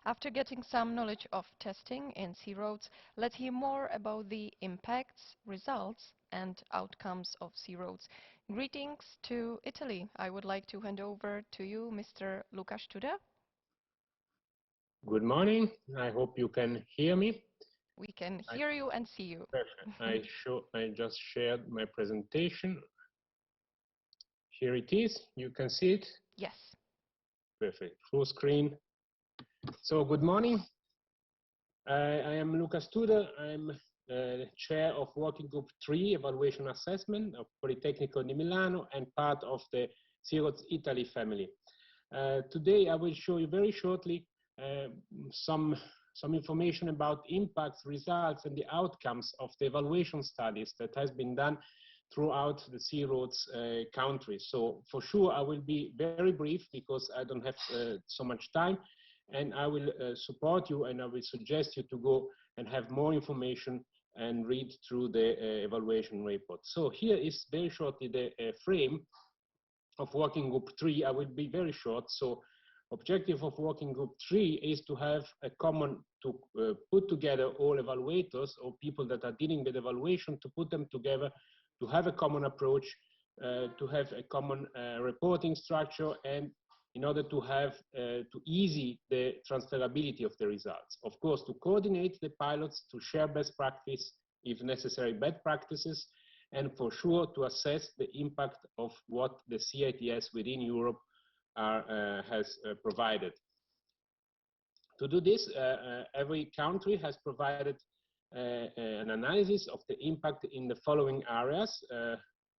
After getting some knowledge of testing in sea roads, let's hear more about the impacts, results, and outcomes of sea roads. Greetings to Italy. I would like to hand over to you, Mr. Luca Studer. Good morning. I hope you can hear me. We can hear you and see you. Perfect. I just shared my presentation. Here it is. You can see it? Yes. Perfect. Full screen. So good morning. I am Luca Studer. I'm chair of Working Group 3 Evaluation Assessment of Politecnico di Milano and part of the Sea Roads Italy family. Today I will show you very shortly some information about impacts, results, and the outcomes of the evaluation studies that has been done throughout the sea roads countries. So for sure I will be very brief because I don't have so much time, and I will support you and I will suggest you to go and have more information and read through the evaluation report. So here is very shortly the frame of Working Group 3. I will be very short. So objective of Working Group 3 is to have a common, to put together all evaluators or people that are dealing with evaluation, to put them together, to have a common approach, to have a common reporting structure, and in order to have, to easy the transferability of the results. Of course, to coordinate the pilots, to share best practice, if necessary, bad practices, and for sure to assess the impact of what the CITS within Europe has provided. To do this, every country has provided an analysis of the impact in the following areas,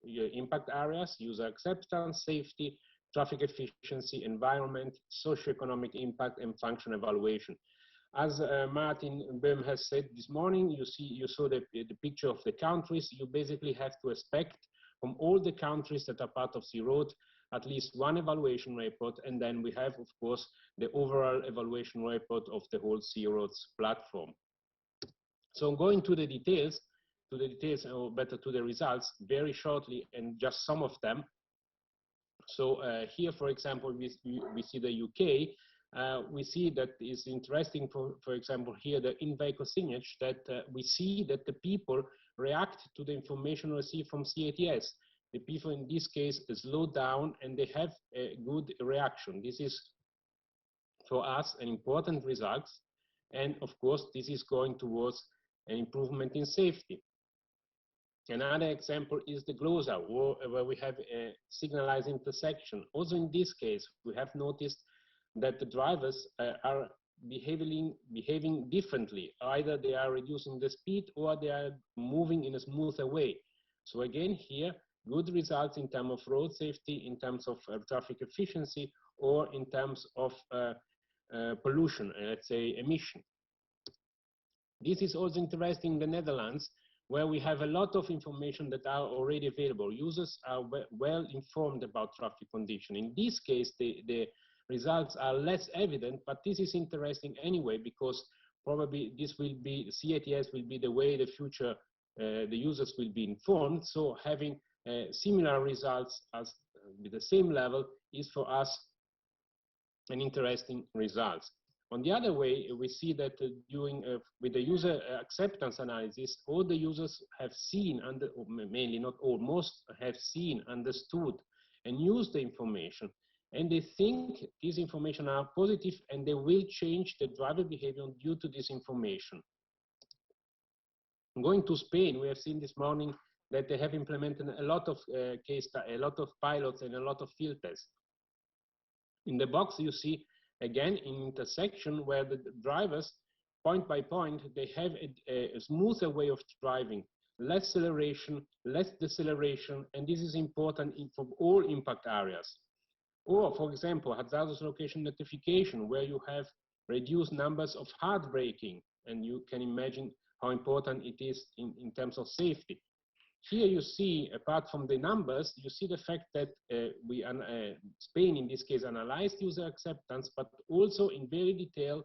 impact areas: user acceptance, safety, traffic efficiency, environment, socioeconomic impact, and function evaluation. As Martin Böhm has said this morning, you saw the picture of the countries. You basically have to expect from all the countries that are part of Sea Road at least one evaluation report, and then we have, of course, the overall evaluation report of the whole Sea Roads platform. So going to the details, or better to the results, very shortly, and just some of them. So here, for example, we see the UK. We see that is interesting, for example, here the in-vehicle signage, that we see that the people react to the information received from CITS. The people in this case slow down and they have a good reaction. This is for us an important result. And of course, this is going towards an improvement in safety. Another example is the glosa, where we have a signalized intersection. Also in this case, we have noticed that the drivers are behaving differently. Either they are reducing the speed or they are moving in a smoother way. So again, here, good results in terms of road safety, in terms of traffic efficiency, or in terms of pollution, let's say emission. This is also interesting in the Netherlands, where we have a lot of information that are already available. Users are well informed about traffic condition. In this case, the results are less evident, but this is interesting anyway, because probably this will be, CITS will be the way the future, the users will be informed. So having similar results as with the same level is for us an interesting result. On the other way, we see that with the user acceptance analysis, all the users have seen, mainly not all, most have seen, understood, and used the information. And they think these information are positive and they will change the driver behavior due to this information. Going to Spain, we have seen this morning that they have implemented a lot of a lot of pilots and a lot of field tests. In the box, you see again in intersection where the drivers, point by point, they have a smoother way of driving, less acceleration, less deceleration, and this is important for all impact areas. Or, for example, hazardous location notification, where you have reduced numbers of hard braking, and you can imagine how important it is in terms of safety. Here you see, apart from the numbers, you see the fact that Spain, in this case, analyzed user acceptance, but also in very detailed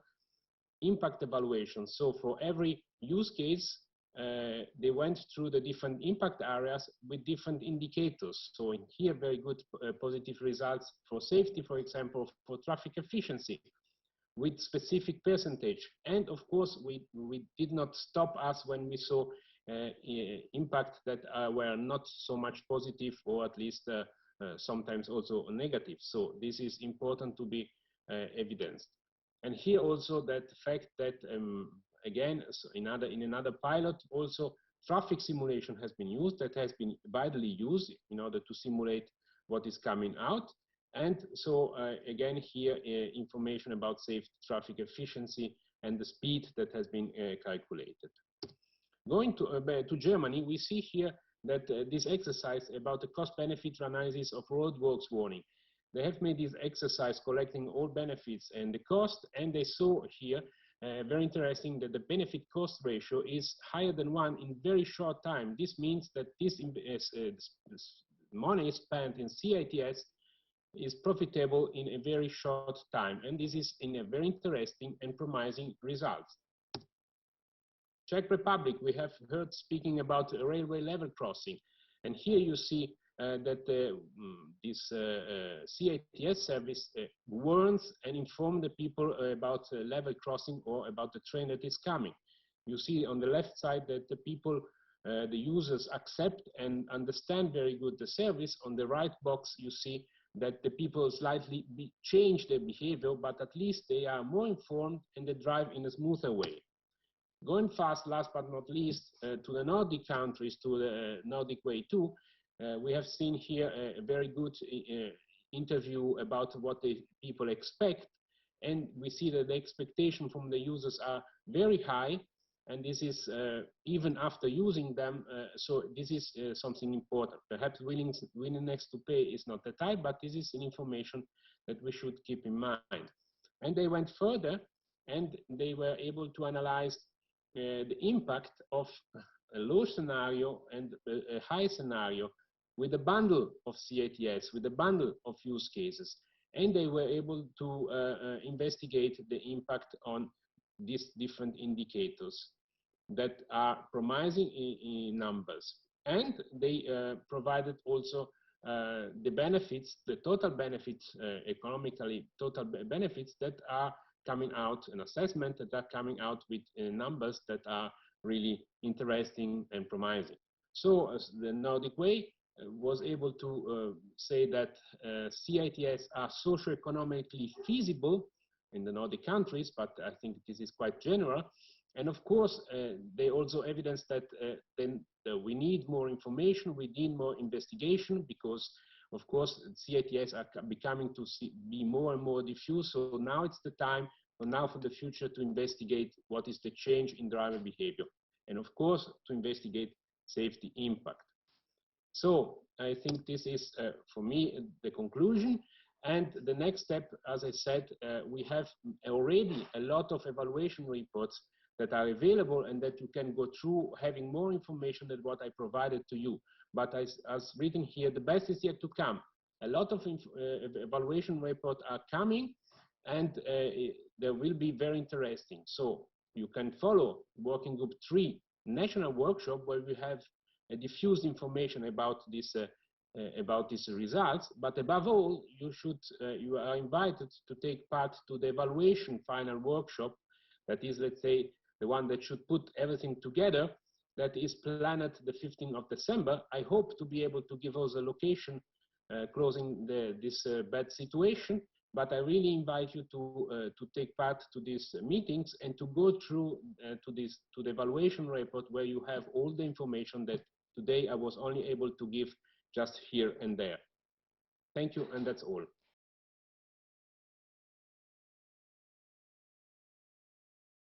impact evaluation. So for every use case, they went through the different impact areas with different indicators. So in here, very good positive results for safety, for example, for traffic efficiency. with specific percentage. And of course, we did not stop us when we saw impact that were not so much positive, or at least sometimes also negative. So this is important to be evidenced. And here also that fact that, again, so in another pilot, also traffic simulation has been used, that has been widely used in order to simulate what is coming out. And so again, here information about safe traffic efficiency and the speed that has been calculated. Going to Germany, we see here that this exercise about the cost-benefit analysis of roadworks warning. They have made this exercise collecting all benefits and the cost, and they saw here, very interesting, that the benefit-cost ratio is higher than 1 in very short time. This means that this money spent in CITS is profitable in a very short time, and this is in a very interesting and promising results. Czech Republic, we have heard speaking about a railway level crossing, and here you see that this CITS service warns and informs the people about level crossing or about the train that is coming. You see on the left side that the people, the users accept and understand very good the service. On the right box you see that the people slightly change their behavior, but at least they are more informed and they drive in a smoother way. Going fast, last but not least, to the Nordic countries, to the Nordic Way 2, we have seen here a very good interview about what the people expect, and we see that the expectation from the users are very high, and this is even after using them, so this is something important. Perhaps willingness to pay is not that high, but this is an information that we should keep in mind. And they went further, and they were able to analyze the impact of a low scenario and a high scenario with a bundle of CITS, with a bundle of use cases. And they were able to investigate the impact on these different indicators that are promising in numbers. And they provided also the benefits, the total benefits, economically total benefits that are coming out, an assessment that are coming out with numbers that are really interesting and promising. So as the Nordic Way was able to say that CITS are socioeconomically feasible in the Nordic countries, but I think this is quite general. And of course, they also evidence that we need more information, we need more investigation, because of course, CITS are becoming to be more and more diffuse. So now it's the time, for the future, to investigate what is the change in driver behavior. And of course, to investigate safety impact. So I think this is, for me, the conclusion. And the next step, as I said, we have already a lot of evaluation reports that are available and that you can go through, having more information than what I provided to you. But as written here, the best is yet to come. A lot of evaluation reports are coming, and they will be very interesting. So you can follow Working Group 3 national workshop, where we have diffused information about these results. But above all, you are invited to take part to the evaluation final workshop. That is, let's say, the one that should put everything together. That is planned the 15th of December. I hope to be able to give us a location closing this bad situation, but I really invite you to take part to these meetings and to go through to the evaluation report, where you have all the information that today I was only able to give just here and there. Thank you, and that's all.